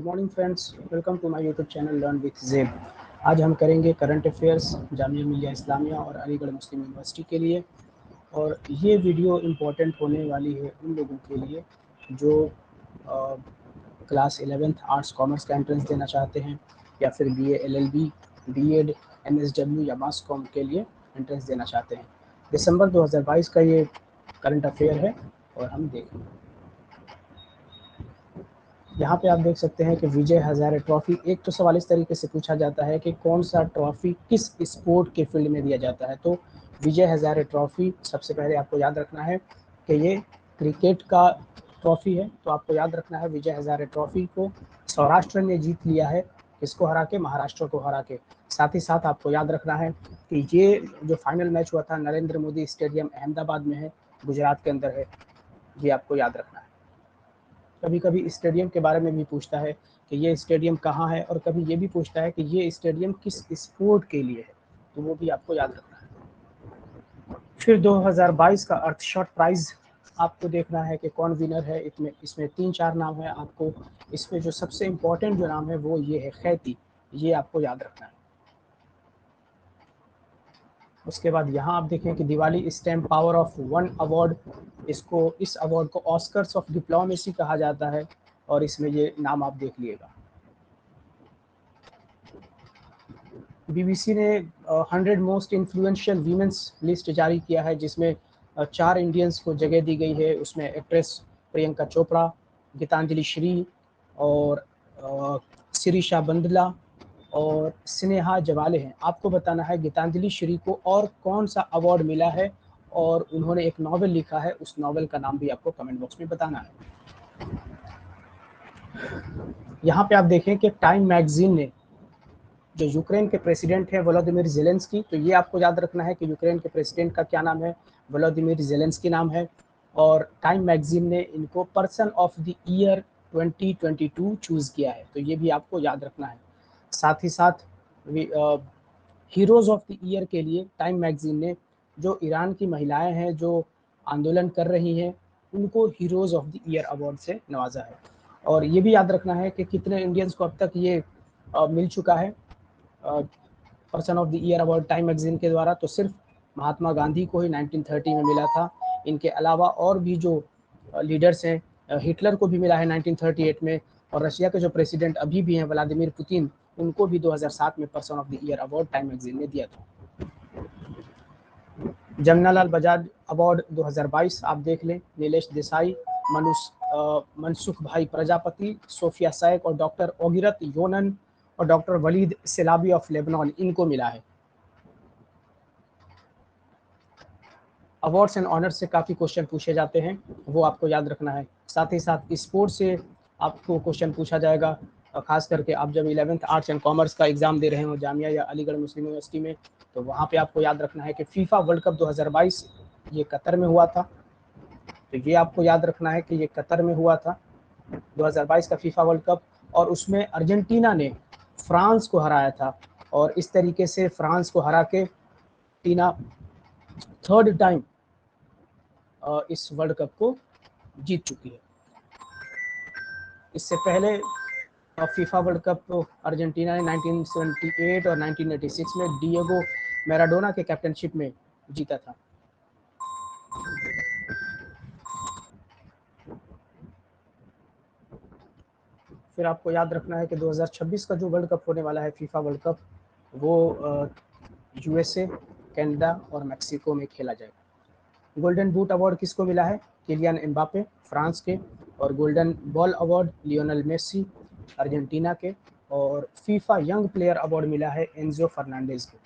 Good morning friends, welcome to my YouTube channel learn with Zeb. आज हम करेंगे current affairs Jamia Millia Islamia और अलीगढ़ मुस्लिम यूनिवर्सिटी के लिए। और ये वीडियो इम्पोर्टेंट होने वाली है उन लोगों के लिए जो क्लास 11th आर्ट्स कॉमर्स का एंट्रेंस देना चाहते हैं, या फिर BA LLB B.Ed MSW या मास कॉम के लिए एंट्रेंस देना चाहते हैं। दिसंबर 2022 का ये करंट अफेयर है और हम देखेंगे। यहाँ पे आप देख सकते हैं कि विजय हजारे ट्रॉफी, एक तो सवाल इस तरीके से पूछा जाता है कि कौन सा ट्रॉफी किस स्पोर्ट के फील्ड में दिया जाता है। तो विजय हजारे ट्रॉफी सबसे पहले आपको याद रखना है कि ये क्रिकेट का ट्रॉफी है। तो आपको याद रखना है विजय हजारे ट्रॉफी को सौराष्ट्र ने जीत लिया है, किसको हरा के? महाराष्ट्र को हरा के। साथ ही साथ आपको याद रखना है कि ये जो फाइनल मैच हुआ था नरेंद्र मोदी स्टेडियम अहमदाबाद में है, गुजरात के अंदर है। ये आपको याद रखना है। कभी कभी स्टेडियम के बारे में भी पूछता है कि ये स्टेडियम कहाँ है, और कभी ये भी पूछता है कि ये स्टेडियम किस स्पोर्ट के लिए है, तो वो भी आपको याद रखना है। फिर 2022 का अर्थशॉट प्राइज आपको देखना है कि कौन विनर है। इसमें 3-4 नाम है। आपको इसमें जो सबसे इम्पोर्टेंट जो नाम है वो ये है खैती, ये आपको याद रखना है। उसके बाद यहाँ आप देखें कि Diwali stamp power of one award, इस अवार्ड को ऑस्कर्स ऑफ डिप्लोमेसी कहा जाता है, और इसमें ये नाम आप देख लीजिएगा। BBC ने 100 मोस्ट इन्फ्लुएंशियल वीमेंस लिस्ट जारी किया है, जिसमें 4 इंडियंस को जगह दी गई है। उसमें एक्ट्रेस प्रियंका चोपड़ा, गीतांजलि श्री और शिरीषा बंदला और स्नेहा जवाले हैं। आपको बताना है गीतांजलि श्री को और कौन सा अवार्ड मिला है, और उन्होंने एक नॉवेल लिखा है, उस नॉवेल का नाम भी आपको कमेंट बॉक्स में बताना है। यहाँ पे आप देखें कि टाइम मैगजीन ने जो यूक्रेन के प्रेसिडेंट है वोलोदिमिर ज़ेलेंस्की, तो ये आपको याद रखना है कि यूक्रेन के प्रेसिडेंट का क्या नाम है? वोलोदिमिर ज़ेलेंस्की नाम है। और टाइम मैगजीन ने इनको person of the year 2022 choose किया है, तो ये भी आपको याद रखना है। साथ ही साथ हीरोज़ ऑफ द ईयर के लिए टाइम मैगजीन ने जो ईरान की महिलाएं हैं जो आंदोलन कर रही हैं, उनको heroes of the year award से नवाजा है। और ये भी याद रखना है कि कितने इंडियंस को अब तक ये मिल चुका है person of the year award time magazine के द्वारा। तो सिर्फ महात्मा गांधी को ही 1930 में मिला था। इनके अलावा और भी जो लीडर्स हैं, हिटलर को भी मिला है 1938 में, और रशिया के जो प्रेसिडेंट अभी भी हैं व्लादिमीर पुतिन, उनको भी 2007 में person of the year award time magazine ने दिया था। जमनालाल बजाज अवार्ड 2022 आप देख लें। नीलेश देसाई, मनसुख भाई प्रजापति, सोफिया सैक और डॉक्टर ओगिरत योनन और डॉक्टर वलीद सिलाबी ऑफ लेबनान, इनको मिला है। अवार्ड्स एंड ऑनर्स से काफ़ी क्वेश्चन पूछे जाते हैं, वो आपको याद रखना है। साथ ही साथ स्पोर्ट्स से आपको क्वेश्चन पूछा जाएगा, खास करके आप जब 11th आर्ट्स एंड कॉमर्स का एग्जाम दे रहे हो जामिया या अलीगढ़ मुस्लिम यूनिवर्सिटी में, तो वहाँ पे आपको याद रखना है कि फीफा वर्ल्ड कप 2022 ये कतर में हुआ था। तो ये आपको याद रखना है कि ये कतर में हुआ था 2022 का फीफा वर्ल्ड कप, और उसमें अर्जेंटीना ने फ्रांस को हराया था। और इस तरीके से फ्रांस को हरा के टीना थर्ड टाइम इस वर्ल्ड कप को जीत चुकी है। इससे पहले फीफा वर्ल्ड कप तो अर्जेंटीना ने 1978 और 1986 में डिएगो मैराडोना के कैप्टनशिप में जीता था। फिर आपको याद रखना है कि 2026 का जो वर्ल्ड कप होने वाला है फीफा वर्ल्ड कप, वो USA, कनाडा और मैक्सिको में खेला जाएगा। गोल्डन बूट अवार्ड किसको मिला है? किलियन एम्बापे, फ्रांस के। और golden ball award Lionel Messi, Argentina के। और फीफा यंग प्लेयर अवार्ड मिला है एंजो फर्नांडिस को।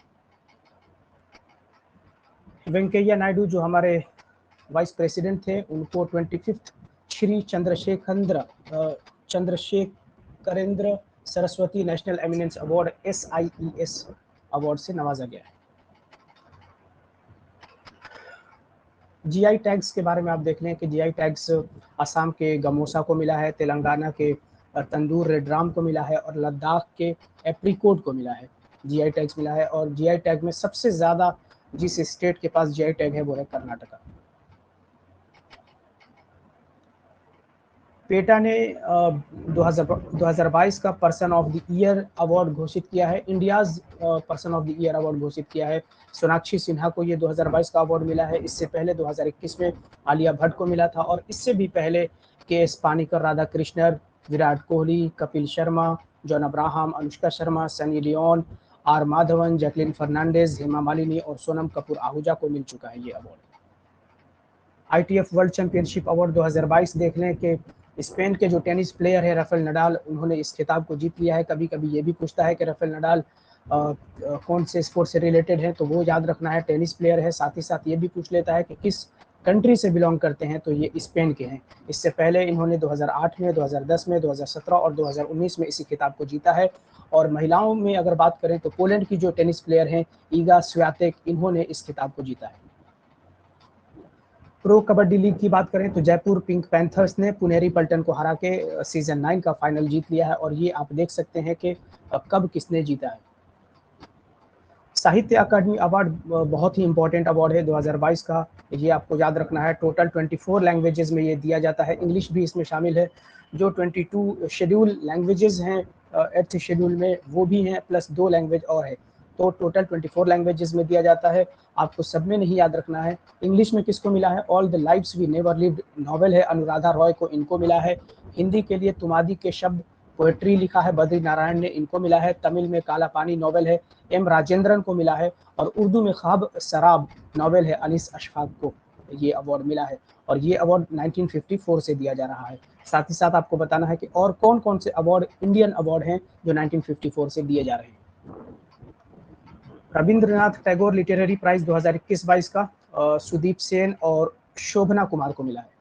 वेंकैया नायडू जो हमारे वाइस प्रेसिडेंट थे, उनको 25th Shri Chandrashekharendra Saraswati national eminence award SIES award से नवाजा गया है। GI टैग्स के बारे में आप देख लें कि GI टैग्स असम के गमोसा को मिला है, तेलंगाना के तंदूर रेड राम को मिला है, और लद्दाख के एप्रीकोट को मिला है। GI टैग्स मिला है। और GI टैग में सबसे ज़्यादा जिस स्टेट के पास GI टैग है वो है कर्नाटका। पेटा ने 2022 का person of the year award घोषित किया है, India's person of the year award घोषित किया है। सोनाक्षी सिन्हा को ये 2022 का अवार्ड मिला है। इससे पहले 2021 में आलिया भट्ट को मिला था, और इससे भी पहले के.एस. पानीकर, राधा कृष्णन, विराट कोहली, कपिल शर्मा, जॉन अब्राहम, अनुष्का शर्मा, सनी लियोन, आर माधवन, जैकलिन फर्नांडिस, हेमा मालिनी और सोनम कपूर आहूजा को मिल चुका है ये award. ITF world championship award 2022 देख लें कि स्पेन के जो टेनिस प्लेयर है राफेल नडाल, उन्होंने इस खिताब को जीत लिया है। कभी कभी ये भी पूछता है कि राफेल नडाल कौन से स्पोर्ट से रिलेटेड है, तो वो याद रखना है, टेनिस प्लेयर है। साथ ही साथ ये भी पूछ लेता है कि किस कंट्री से बिलोंग करते हैं, तो ये स्पेन के हैं। इससे पहले इन्होंने 2008 में, 2010 में, 2017 और 2019 में इसी खिताब को जीता है। और महिलाओं में अगर बात करें तो पोलैंड की जो टेनिस प्लेयर हैं ईगा स्वियातेक, इन्होंने इस खिताब को जीता है। प्रो कबड्डी लीग की बात करें तो जयपुर पिंक पैंथर्स ने पुनेरी पल्टन को हरा के सीजन 9 का फाइनल जीत लिया है, और ये आप देख सकते हैं कि कब किसने जीता है। साहित्य अकादमी अवार्ड बहुत ही इंपॉर्टेंट अवार्ड है 2022 का, ये आपको याद रखना है। टोटल 24 लैंग्वेजेस में ये दिया जाता है, इंग्लिश भी इसमें शामिल है। जो 22 शेड्यूल लैंग्वेजेस हैं 8th शेड्यूल में, वो भी हैं, प्लस 2 लैंग्वेज और है, तो टोटल 24 लैंग्वेजेस में दिया जाता है। आपको सब में नहीं याद रखना है। इंग्लिश में किसको मिला है? All the lives we never lived novel है, अनुराधा रॉय को, इनको मिला है। हिंदी के लिए तुमादी के शब्द पोएट्री लिखा है बद्री नारायण ने, इनको मिला है। तमिल में काला पानी नॉवेल है, एम राजेंद्रन को मिला है। और उर्दू में ख्वाब सराब नॉवेल है, अनीस अशफाक को ये अवार्ड मिला है। और ये अवार्ड 1954 से दिया जा रहा है। साथ ही साथ आपको बताना है कि और कौन कौन से अवार्ड, इंडियन अवार्ड हैं जो 1954 से दिए जा रहे हैं। रविंद्रनाथ टैगोर लिटरेरी प्राइज 2021-22 का सुदीप सेन और शोभना कुमार को मिला है।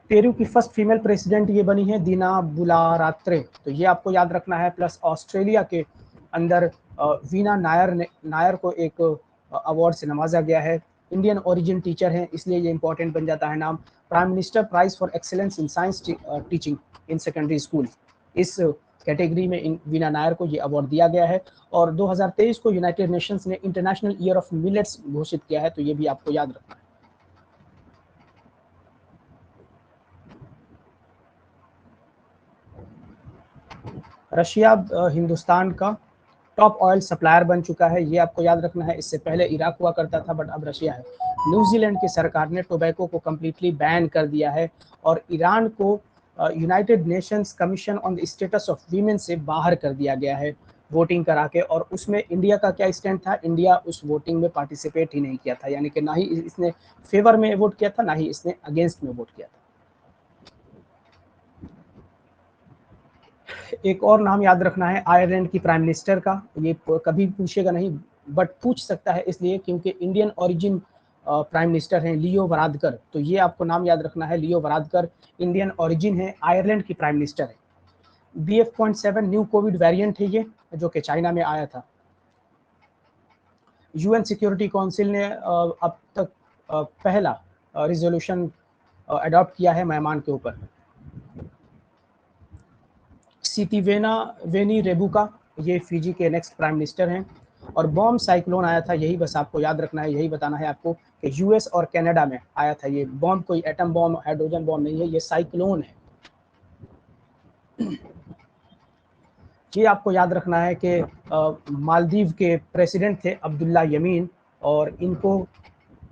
पेरू की फर्स्ट फीमेल प्रेसिडेंट ये बनी है दीना बुलारात्रे, तो ये आपको याद रखना है। प्लस ऑस्ट्रेलिया के अंदर वीना नायर को एक अवार्ड से नवाजा गया है। इंडियन ओरिजिन टीचर हैं, इसलिए ये इंपॉर्टेंट बन जाता है नाम। Prime minister prize for excellence in science teaching in secondary school, इस कैटेगरी में वीना नायर को ये अवार्ड दिया गया है। और 2023 को यूनाइटेड नेशंस ने इंटरनेशनल ईयर ऑफ मिलेट्स घोषित किया है, तो ये भी आपको याद रखना है। रशिया हिंदुस्तान का टॉप ऑयल सप्लायर बन चुका है, ये आपको याद रखना है। इससे पहले इराक हुआ करता था, बट अब रशिया है। न्यूजीलैंड की सरकार ने टोबैको को कम्प्लीटली बैन कर दिया है, और ईरान को United Nations commission on the status of women से बाहर कर दिया गया है वोटिंग करा के। और उसमें इंडिया का क्या स्टैंड था? इंडिया उस वोटिंग में पार्टिसिपेट ही नहीं किया था, यानी कि ना ही इसने फेवर में वोट किया था, ना ही इसने अगेंस्ट में वोट किया था। एक और नाम याद रखना है आयरलैंड की प्राइम मिनिस्टर का, ये कभी पूछेगा नहीं बट पूछ सकता है, इसलिए क्योंकि इंडियन ओरिजिन प्राइम मिनिस्टर हैं लियो वरादकर, तो ये आपको नाम याद रखना है। लियो वरादकर इंडियन ओरिजिन है, आयरलैंड की प्राइम मिनिस्टर है। BF.7 न्यू कोविड वेरिएंट है ये, जो कि चाइना में आया था। UN सिक्योरिटी काउंसिल ने अब तक पहला रिजोल्यूशन अडॉप्ट किया है म्यांमार के ऊपर। सितिवेना वेनी रेबुका, ये फिजी के नेक्स्ट प्राइम मिनिस्टर हैं। और बॉम्ब साइक्लोन आया था, यही बस आपको याद रखना है, यही बताना है आपको कि US और कनाडा में आया था ये बॉम्ब। कोई एटम बॉम्ब, हाइड्रोजन बॉम्ब नहीं है, ये साइक्लोन है। ये आपको याद रखना है कि मालदीव के प्रेसिडेंट थे अब्दुल्ला यमीन, और इनको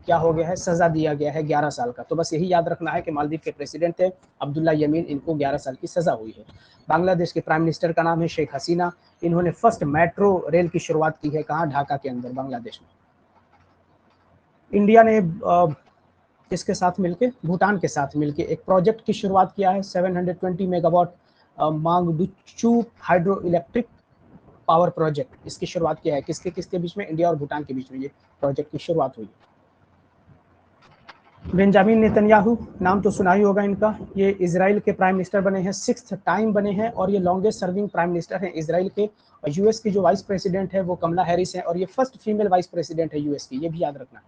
क्या हो गया है? सजा दिया गया है 11 साल का। तो बस यही याद रखना है कि मालदीव के प्रेसिडेंट थे अब्दुल्ला यमीन, इनको 11 साल की सजा हुई है। बांग्लादेश के प्राइम मिनिस्टर का नाम है शेख हसीना, इन्होंने फर्स्ट मेट्रो रेल की शुरुआत की है, कहाँ? ढाका के अंदर, बांग्लादेश में। इंडिया ने किसके साथ मिलके? भूटान के साथ मिलके एक प्रोजेक्ट की शुरुआत किया है। 720 megawatt Mangdechhu hydro electric power project, इसकी शुरुआत किया है। किसके किसके बीच में? इंडिया और भूटान के बीच में ये प्रोजेक्ट की शुरुआत हुई है। बेंजामिन नेतन्याहू, नाम तो सुना ही होगा इनका, ये इजराइल के प्राइम मिनिस्टर बने हैं, 6th टाइम बने हैं, और ये लॉन्गेस्ट सर्विंग प्राइम मिनिस्टर हैं इजराइल के। और US की जो वाइस प्रेसिडेंट है वो कमला हैरिस है, और ये फर्स्ट फीमेल वाइस प्रेसिडेंट है US की, ये भी याद रखना है।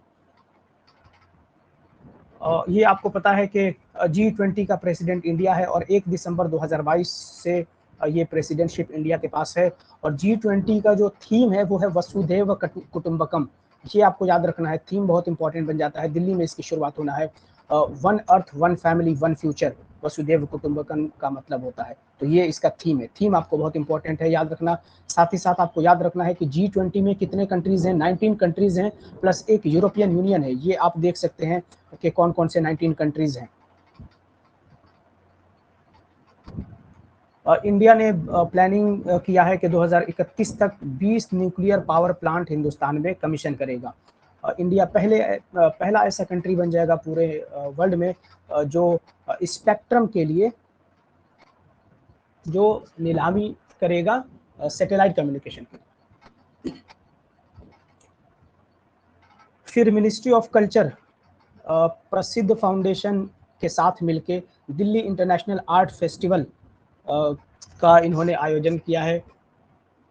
ये आपको पता है कि G20 का प्रेसिडेंट इंडिया है, और 1 दिसंबर 2022 से ये प्रेसिडेंटशिप इंडिया के पास है। और G20 का जो थीम है वो है वसुधैव कुटुंबकम, ये आपको याद रखना है, थीम बहुत इंपॉर्टेंट बन जाता है। दिल्ली में इसकी शुरुआत होना है। One earth one family one future वसुदेव कुटुंबकम का मतलब होता है। तो ये इसका थीम है। थीम आपको बहुत इंपॉर्टेंट है, याद रखना। साथ ही साथ आपको याद रखना है कि G20 में कितने कंट्रीज हैं, 19 कंट्रीज हैं प्लस एक यूरोपियन यूनियन है। ये आप देख सकते हैं कि कौन कौन से 19 कंट्रीज हैं। इंडिया ने प्लानिंग किया है कि 2031 तक 20 न्यूक्लियर पावर प्लांट हिंदुस्तान में कमीशन करेगा। इंडिया पहला ऐसा कंट्री बन जाएगा पूरे वर्ल्ड में जो स्पेक्ट्रम के लिए जो नीलामी करेगा सैटेलाइट कम्युनिकेशन की। फिर मिनिस्ट्री ऑफ कल्चर प्रसिद्ध फाउंडेशन के साथ मिलके दिल्ली इंटरनेशनल आर्ट फेस्टिवल का इन्होंने आयोजन किया है।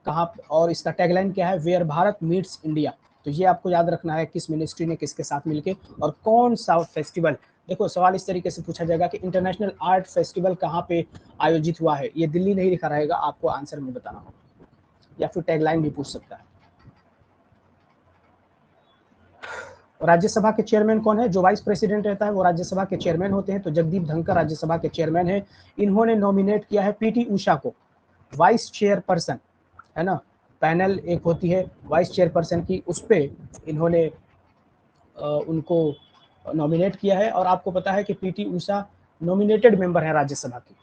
कहाँ, और इसका टैगलाइन क्या है, वेयर भारत मीट्स इंडिया। तो ये आपको याद रखना है किस मिनिस्ट्री ने किसके साथ मिलके और कौन सा फेस्टिवल। देखो सवाल इस तरीके से पूछा जाएगा कि इंटरनेशनल आर्ट फेस्टिवल कहाँ पे आयोजित हुआ है, ये दिल्ली नहीं लिखा रहेगा, आपको आंसर में बताना होगा, या फिर टैगलाइन भी पूछ सकता है। राज्यसभा के चेयरमैन कौन है, जो वाइस प्रेसिडेंट रहता है वो राज्यसभा के चेयरमैन होते हैं। तो जगदीप धनखड़ राज्यसभा के चेयरमैन है। इन्होंने नॉमिनेट किया है पीटी उषा को वाइस चेयरपर्सन, है ना। पैनल एक होती है वाइस चेयरपर्सन की, उस पे इन्होंने उनको नॉमिनेट किया है। और आपको पता है कि पीटी उषा नॉमिनेटेड मेंबर है राज्यसभा की।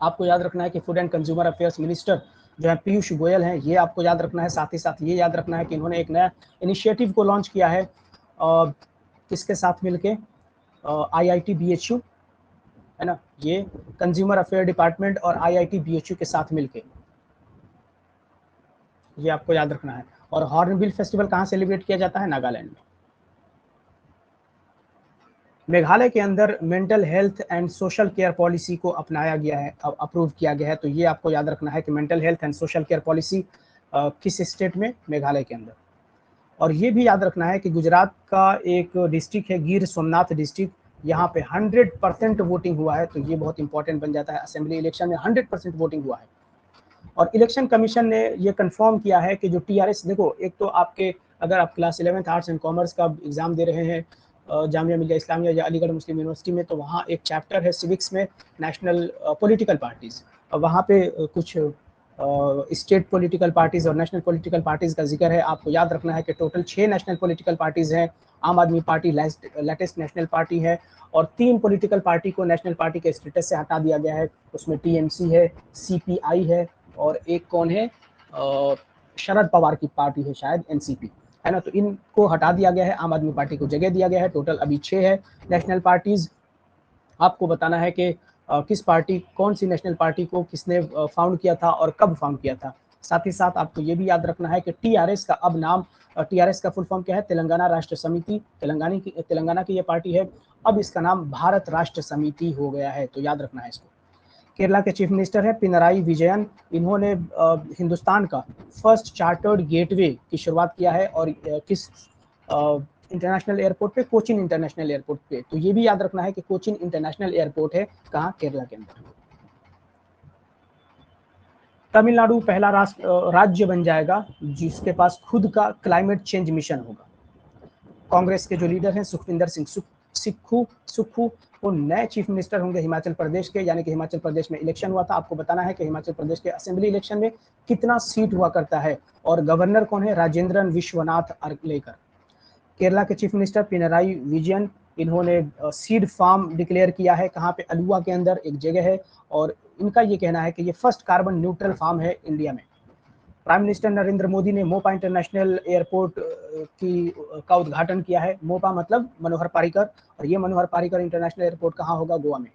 आपको याद रखना है कि food and consumer affairs minister जो है पीयूष गोयल हैं, ये आपको याद रखना है। साथ ही साथ ये याद रखना है कि इन्होंने एक नया इनिशिएटिव को लॉन्च किया है किसके साथ मिलके, IIT BHU, है ना। ये कंज्यूमर अफेयर डिपार्टमेंट और IIT BHU के साथ मिलके, ये आपको याद रखना है। और हॉर्नबिल फेस्टिवल कहाँ सेलिब्रेट किया जाता है, नागालैंड में। मेघालय के अंदर mental health and social care policy को अपनाया गया है, अप्रूव किया गया है। तो ये आपको याद रखना है कि mental health and social care policy किस स्टेट में, मेघालय के अंदर। और ये भी याद रखना है कि गुजरात का एक डिस्ट्रिक्ट है गिर सोमनाथ डिस्ट्रिक्ट, यहाँ पे 100% वोटिंग हुआ है। तो ये बहुत इंपॉर्टेंट बन जाता है, असेंबली इलेक्शन में 100% वोटिंग हुआ है। और इलेक्शन कमीशन ने ये कंफर्म किया है कि जो TRS, देखो एक तो आपके अगर आप class 11th arts and commerce का एग्जाम दे रहे हैं जामिया मिलिया इस्लामिया या अलीगढ़ मुस्लिम यूनिवर्सिटी में, तो वहाँ एक चैप्टर है सिविक्स में नेशनल पॉलिटिकल पार्टीज। वहाँ पे कुछ स्टेट पॉलिटिकल पार्टीज और नेशनल पॉलिटिकल पार्टीज का जिक्र है। आपको याद रखना है कि टोटल 6 नेशनल पॉलिटिकल पार्टीज हैं। आम आदमी पार्टी लेटेस्ट नेशनल पार्टी है, और 3 पॉलिटिकल पार्टी को नेशनल पार्टी के स्टेटस से हटा दिया गया है। उसमें TMC है, CPI है, और एक कौन है, शरद पवार की पार्टी है शायद, NCP, है ना। तो इनको हटा दिया गया है, आम आदमी पार्टी को जगह दिया गया है। टोटल अभी 6 है नेशनल पार्टीज। आपको बताना है कि किस पार्टी, कौन सी नेशनल पार्टी को किसने फाउंड किया था और कब फाउंड किया था। साथ ही साथ आपको ये भी याद रखना है कि TRS का अब नाम, TRS का फुल फॉर्म क्या है, तेलंगाना राष्ट्र समिति, तेलंगाना की ये पार्टी है। अब इसका नाम भारत राष्ट्र समिति हो गया है, तो याद रखना है इसको। केरला के चीफ मिनिस्टर है पिनराई विजयन। इन्होंने हिंदुस्तान का फर्स्ट चार्टर्ड गेटवे की शुरुआत किया है, और किस इंटरनेशनल एयरपोर्ट पे, कोचिन इंटरनेशनल एयरपोर्ट पे। तो ये भी याद रखना है कि कोचिन इंटरनेशनल एयरपोर्ट है कहाँ, केरला के अंदर। तमिलनाडु पहला राज्य बन जाएगा जिसके पास खुद का क्लाइमेट चेंज मिशन होगा। कांग्रेस के जो लीडर हैं सुखविंदर सिंह सुक्खू वो नए चीफ मिनिस्टर होंगे हिमाचल प्रदेश के। यानी कि हिमाचल प्रदेश में इलेक्शन हुआ था, आपको बताना है कि हिमाचल प्रदेश के असेंबली इलेक्शन में कितना सीट हुआ करता है। और गवर्नर कौन है, राजेंद्रन विश्वनाथ अर्लेकर। केरला के चीफ मिनिस्टर पिनराई विजयन, इन्होंने सीड फार्म डिक्लेयर किया है कहाँ पे, अलुआ के अंदर एक जगह है। और इनका ये कहना है कि ये फर्स्ट कार्बन न्यूट्रल फार्म है इंडिया में। प्राइम मिनिस्टर नरेंद्र मोदी ने मोपा इंटरनेशनल एयरपोर्ट का उद्घाटन किया है। मोपा मतलब मनोहर पारिकर, और ये मनोहर पारिकर इंटरनेशनल एयरपोर्ट कहाँ होगा, गोवा में।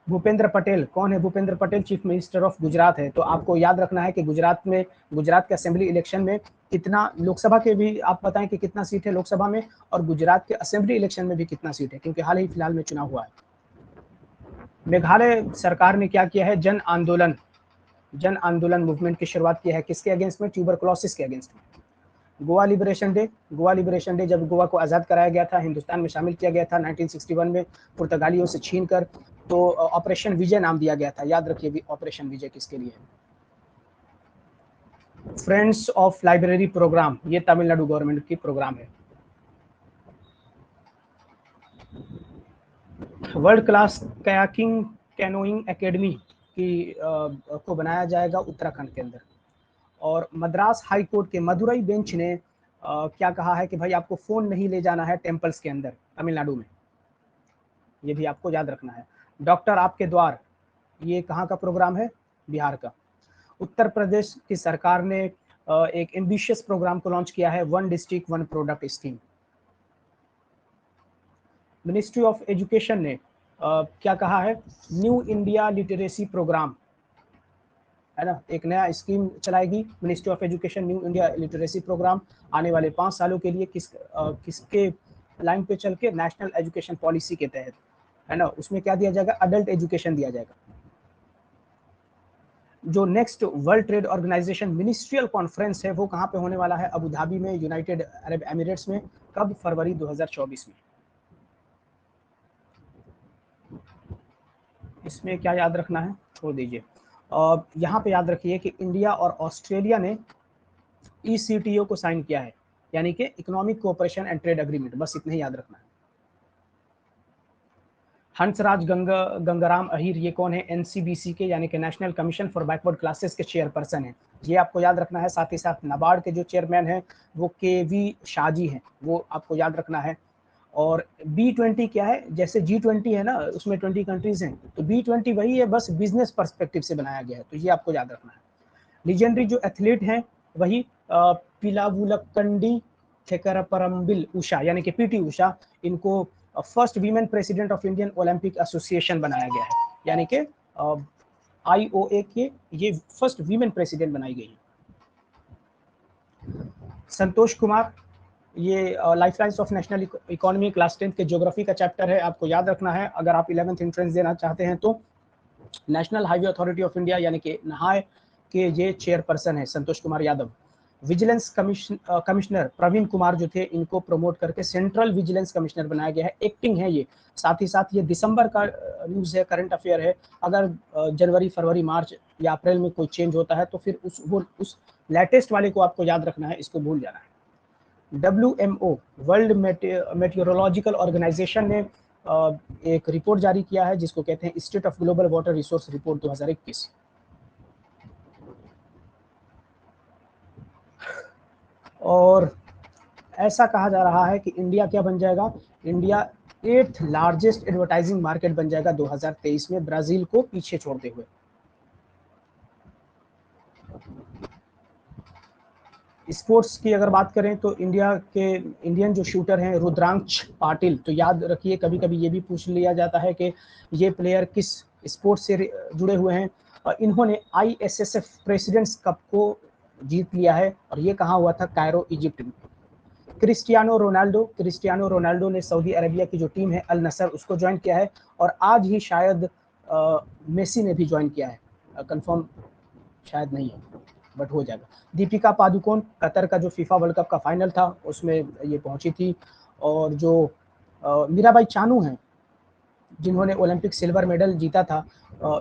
भूपेंद्र पटेल कौन है, Bhupendra Patel chief minister of Gujarat है। तो आपको याद रखना है कि गुजरात के असेंबली इलेक्शन में कितना, लोकसभा के भी आप बताएं कि कितना सीट है लोकसभा में, और गुजरात के असेंबली इलेक्शन में भी कितना सीट है, क्योंकि हाल ही फिलहाल में चुनाव हुआ है। मेघालय सरकार ने क्या किया है, जन आंदोलन मूवमेंट की शुरुआत की है। किसके अगेंस्ट में, ट्यूबरकुलोसिस के अगेंस्ट में। Goa liberation day, Goa liberation day जब गोवा को आज़ाद कराया गया था, हिंदुस्तान में शामिल किया गया था 1961 में पुर्तगालियों से छीनकर, तो ऑपरेशन विजय नाम दिया गया था। याद रखिए ऑपरेशन विजय किसके लिए है। फ्रेंड्स ऑफ लाइब्रेरी प्रोग्राम, ये तमिलनाडु गवर्नमेंट की प्रोग्राम है। World class kayaking canoeing academy की को बनाया जाएगा उत्तराखंड के अंदर। और मद्रास हाई कोर्ट के मदुरई बेंच ने क्या कहा है कि भाई आपको फोन नहीं ले जाना है टेम्पल्स के अंदर तमिलनाडु में, ये भी आपको याद रखना है। डॉक्टर आपके द्वार, ये कहाँ का प्रोग्राम है, बिहार का। उत्तर प्रदेश की सरकार ने एक एम्बिशियस प्रोग्राम को लॉन्च किया है, one district one product scheme. Ministry of education ने क्या कहा है, न्यू इंडिया लिटरेसी प्रोग्राम, है ना, एक नया स्कीम चलाएगी ministry of education, new India literacy programme, आने वाले 5 सालों के लिए। किसके लाइन पे चल के, नेशनल एजुकेशन पॉलिसी के तहत, है ना। उसमें क्या दिया जाएगा, अडल्ट एजुकेशन दिया जाएगा। जो next world trade organisation ministerial conference है वो कहाँ पे होने वाला है, अबू धाबी में, यूनाइटेड अरब एमिरेट्स में। कब, फरवरी 2024 में। इसमें क्या याद रखना है, छोड़ दीजिए। यहाँ पे याद रखिए कि इंडिया और ऑस्ट्रेलिया ने ECTO को साइन किया है, यानी कि economic cooperation and trade agreement, बस इतना ही याद रखना है। हंसराज गंगाराम अहीर, ये कौन है, NCBC के यानी कि national commission for backward classes के चेयरपर्सन है, ये आपको याद रखना है। साथ ही साथ नाबार्ड के जो चेयरमैन हैं वो KV शाहजी हैं, वो आपको याद रखना है। और B20 क्या है, जैसे G20 है ना, उसमें 20 कंट्रीज हैं, तो B20 वही है, बस बिजनेस पर्सपेक्टिव से बनाया गया है, तो ये आपको याद रखना है। लीजेंडरी जो एथलीट हैं वही पिलावुलक्कंडी थेकरपरम्बिल उषा, यानी कि PT उषा, इनको first women president of Indian Olympic association बनाया गया है, यानी कि IOA के ये फर्स्ट वीमेन प्रेसिडेंट बनाई गई है। संतोष कुमार, ये life lines of national economy class 10 के ज्योग्राफी का चैप्टर है, आपको याद रखना है अगर आप 11th एंट्रेंस देना चाहते हैं तो। National highway authority of India यानी कि NHAI के ये चेयरपर्सन है संतोष कुमार यादव। विजिलेंस कमिश्नर प्रवीण कुमार जो थे, इनको प्रमोट करके सेंट्रल विजिलेंस कमिश्नर बनाया गया है, एक्टिंग है ये। साथ ही साथ ये दिसंबर का न्यूज़ है, करंट अफेयर है, अगर जनवरी, फरवरी, मार्च या अप्रैल में कोई चेंज होता है तो फिर उस लेटेस्ट वाले को आपको याद रखना है, इसको भूल जाना है। WMO वर्ल्ड मेट्रोलॉजिकल ऑर्गेनाइजेशन ने एक रिपोर्ट जारी किया है जिसको कहते हैं state of global water resource report 2021। और ऐसा कहा जा रहा है कि इंडिया क्या बन जाएगा, India 8th largest advertising market बन जाएगा 2023 में, ब्राजील को पीछे छोड़ते हुए। स्पोर्ट्स की अगर बात करें तो इंडियन जो शूटर हैं रुद्रांश पाटिल, तो याद रखिए कभी कभी ये भी पूछ लिया जाता है कि ये प्लेयर किस स्पोर्ट्स से जुड़े हुए हैं। इन्होंने ISSF प्रेसिडेंट्स कप को जीत लिया है और ये कहाँ हुआ था, कायरो इजिप्ट में। क्रिस्टियानो रोनाल्डो ने सऊदी अरेबिया की जो टीम है अल नसर, उसको ज्वाइन किया है। और आज ही शायद मेसी ने भी ज्वाइन किया है, कंफर्म शायद नहीं है बट हो जाएगा। दीपिका पादुकोण, कतर का जो फीफा वर्ल्ड कप का फाइनल था उसमें ये पहुंची थी। और जो मीराबाई चानू हैं जिन्होंने ओलंपिक सिल्वर मेडल जीता था,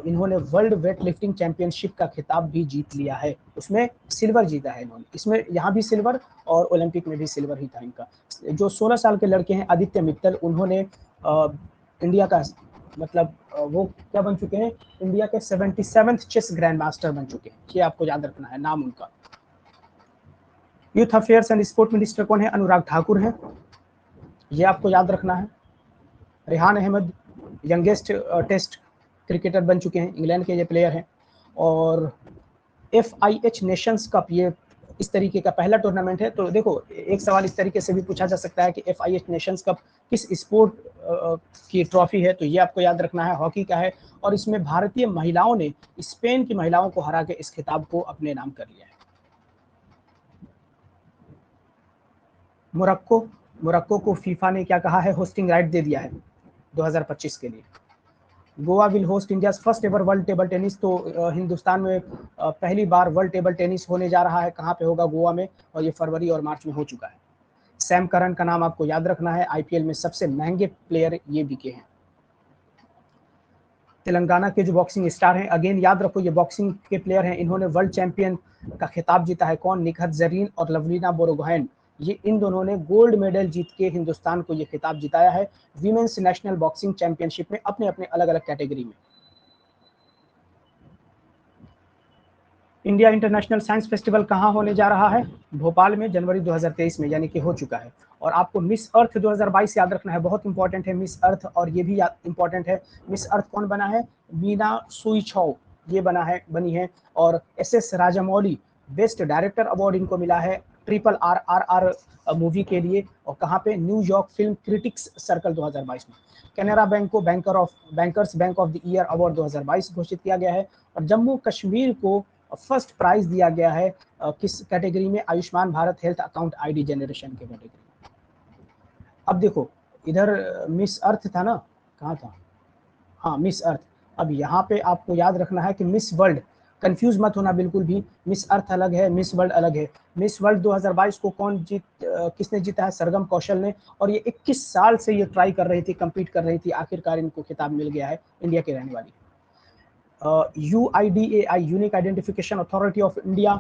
इन्होंने वर्ल्ड वेट लिफ्टिंग चैंपियनशिप का खिताब भी जीत लिया है, उसमें सिल्वर जीता है इन्होंने, इसमें यहाँ भी सिल्वर और ओलंपिक में भी सिल्वर ही था इनका। जो 16 साल के लड़के हैं आदित्य मित्तल, उन्होंने इंडिया का मतलब वो क्या बन चुके हैं, इंडिया के 77th चेस ग्रैंड मास्टर बन चुके हैं, ये आपको याद रखना है नाम उनका। Youth affairs and sport minister कौन है, अनुराग ठाकुर हैं, ये आपको याद रखना है। Rehan Ahmed youngest test cricketer बन चुके हैं, इंग्लैंड के ये प्लेयर हैं। और FIH नेशंस कप, ये इस तरीके का पहला टूर्नामेंट है। तो देखो एक सवाल इस तरीके से भी पूछा जा सकता है कि FIH नेशंस कप किस स्पोर्ट की ट्रॉफी है, तो ये आपको याद रखना है, हॉकी का है। और इसमें भारतीय महिलाओं ने स्पेन की महिलाओं को हरा के इस खिताब को अपने नाम कर लिया है। मोरक्को को फीफा ने क्या कहा है, होस्टिंग राइट दे दिया है 2025 के लिए। Goa will host India first ever world table tennis. तो हिंदुस्तान में पहली बार वर्ल्ड टेबल टेनिस होने जा रहा है। कहाँ पे होगा? गोवा में, और ये फरवरी और मार्च में हो चुका है। सैम करन का नाम आपको याद रखना है, आईपीएल में सबसे महंगे प्लेयर ये बिके हैं। तेलंगाना के जो बॉक्सिंग स्टार हैं, अगेन याद रखो ये बॉक्सिंग के प्लेयर हैं, इन्होंने वर्ल्ड चैंपियन का खिताब जीता है। कौन? निखत जरीन और लवलीना बोरोगोहैन। ये इन दोनों ने गोल्ड मेडल जीत के हिंदुस्तान को ये खिताब जिताया है वीमेंस नेशनल बॉक्सिंग चैंपियनशिप में, अपने अपने अलग अलग कैटेगरी में। इंडिया इंटरनेशनल साइंस फेस्टिवल कहाँ होने जा रहा है? भोपाल में, जनवरी 2023 में, यानी कि हो चुका है। और आपको मिस अर्थ 2022 याद रखना है, बहुत इंपॉर्टेंट है मिस अर्थ। और ये भी इंपॉर्टेंट है, मिस अर्थ कौन बना है? मीना सुईछाओ ये बनी है। और SS Rajamouli best director award इनको मिला है RRR मूवी के लिए। और कहाँ पे? न्यूयॉर्क फिल्म क्रिटिक्स सर्कल 2022 में। कैनरा बैंक को bankers bank of the year award 2022 घोषित किया गया है। और जम्मू कश्मीर को फर्स्ट प्राइज दिया गया है किस कैटेगरी में? Ayushman Bharat health account ID generation के कैटेगरी में। अब देखो इधर मिस अर्थ था ना, कहाँ था? हाँ, मिस अर्थ। अब यहाँ पे आपको याद रखना है कि मिस वर्ल्ड, कंफ्यूज मत होना बिल्कुल भी, मिस अर्थ अलग है, मिस वर्ल्ड अलग है। मिस वर्ल्ड 2022 को किसने जीता है? सरगम कौशल ने। और ये 21 साल से ये ट्राई कर रही थी, compete कर रही थी, आखिरकार इनको खिताब मिल गया है। इंडिया की रहने वाली UIDAI unique identification authority of India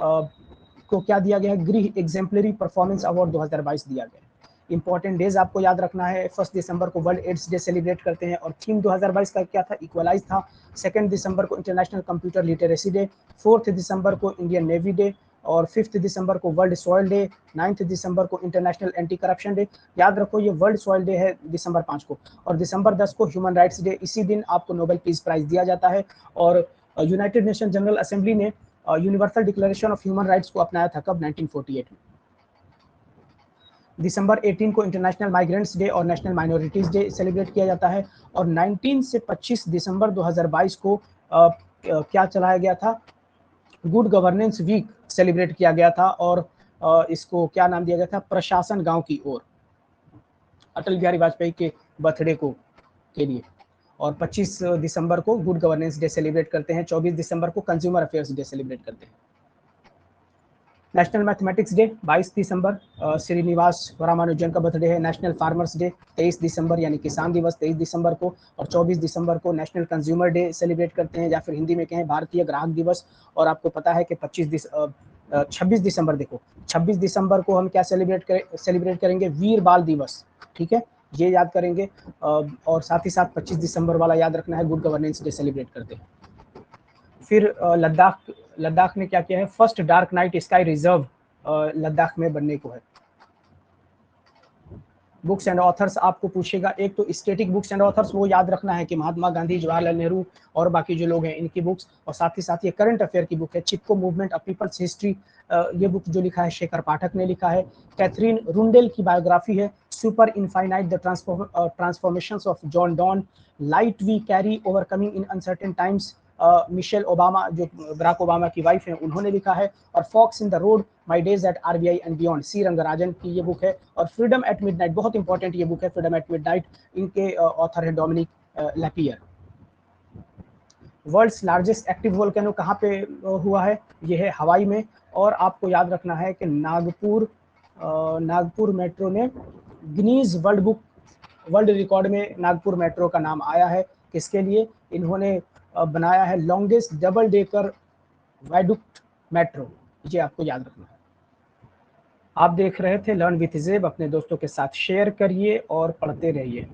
को क्या दिया गया है? गृह एग्जेम्पलरी परफॉर्मेंस अवार्ड 2022 दिया गया है। इंपॉर्टेंट डेज आपको याद रखना है, 1 दिसंबर को वर्ल्ड एड्स डे सेलिब्रेट करते हैं। और थीम 2022 का क्या था? इक्वलाइज था। 2 दिसंबर को इंटरनेशनल कंप्यूटर लिटरेसी डे। 4 दिसंबर को इंडियन नेवी डे। और 5 दिसंबर को वर्ल्ड सॉइल डे। 9 दिसंबर को इंटरनेशनल एंटी करप्शन डे। याद रखो ये वर्ल्ड सॉइल डे है दिसंबर 5 को। और दिसंबर 10 को ह्यूमन राइट्स डे। इसी दिन आपको नोबेल पीस प्राइज दिया जाता है। और यूनाइटेड नेशन जनरल असेंबली ने universal declaration of human rights को अपनाया था। कब? 1948 में। दिसंबर 18 को इंटरनेशनल माइग्रेंट्स डे और नेशनल माइनॉरिटीज डे सेलिब्रेट किया जाता है। और 19 से 25 दिसंबर 2022 को क्या चलाया गया था? गुड गवर्नेंस वीक सेलिब्रेट किया गया था। और इसको क्या नाम दिया गया था? प्रशासन गांव की ओर, अटल बिहारी वाजपेयी के बर्थडे को के लिए। और 25 दिसंबर को गुड गवर्नेंस डे सेलिब्रेट करते हैं। 24 दिसंबर को कंज्यूमर अफेयर्स डे सेलिब्रेट करते हैं। नेशनल मैथमेटिक्स डे 22 दिसंबर, श्रीनिवास रामानुजन का बर्थडे है। नेशनल फार्मर्स डे 23 दिसंबर यानी किसान दिवस 23 दिसंबर को। और 24 दिसंबर को नेशनल कंज्यूमर डे सेलिब्रेट करते हैं, या फिर हिंदी में कहें भारतीय ग्राहक दिवस। और आपको पता है कि 26 दिसंबर, देखो 26 दिसंबर को हम क्या सेलिब्रेट करेंगे? वीर बाल दिवस। ठीक है, ये याद करेंगे। और साथ ही साथ 25 दिसंबर वाला याद रखना है, गुड गवर्नेंस डे सेलिब्रेट करते हैं। फिर लद्दाख ने क्या किया है? First dark night sky reserve Ladakh में बनने को है। बुक्स एंड ऑथर्स आपको पूछेगा, एक तो स्टैटिक बुक्स एंड ऑथर्स वो याद रखना है कि महात्मा गांधी, जवाहरलाल नेहरू और बाकी जो लोग हैं इनकी बुक्स। और साथ ही साथ ये करंट अफेयर की बुक है, चिपको मूवमेंट अ पीपल्स हिस्ट्री। ये बुक जो लिखा है शेखर पाठक ने लिखा है। कैथरीन रुंडेल की बायोग्राफी है, super infinite the transformations of John Donne, light we carry overcoming in uncertain times. Michelle Obama जो बराक ओबामा की वाइफ है उन्होंने लिखा है। और forks in the road, my days at RBI and beyond, C Rangarajan की ये बुक है। और फ्रीडम एट मिडनाइट, बहुत इंपॉर्टेंट ये बुक है, फ्रीडम एट मिडनाइट, इनके ऑथर है Dominique Lapierre. World's largest active volcano कहाँ पे हुआ है? ये है हवाई में। और आपको याद रखना है कि नागपुर मेट्रो ने गिनीज वर्ल्ड रिकॉर्ड में नागपुर मेट्रो का नाम आया है। किसके लिए? इन्होंने बनाया है लॉन्गेस्ट डबल डेकर वायडुक्ट मेट्रो, ये आपको याद रखना है। आप देख रहे थे लर्न विथ जेब, अपने दोस्तों के साथ शेयर करिए और पढ़ते रहिए।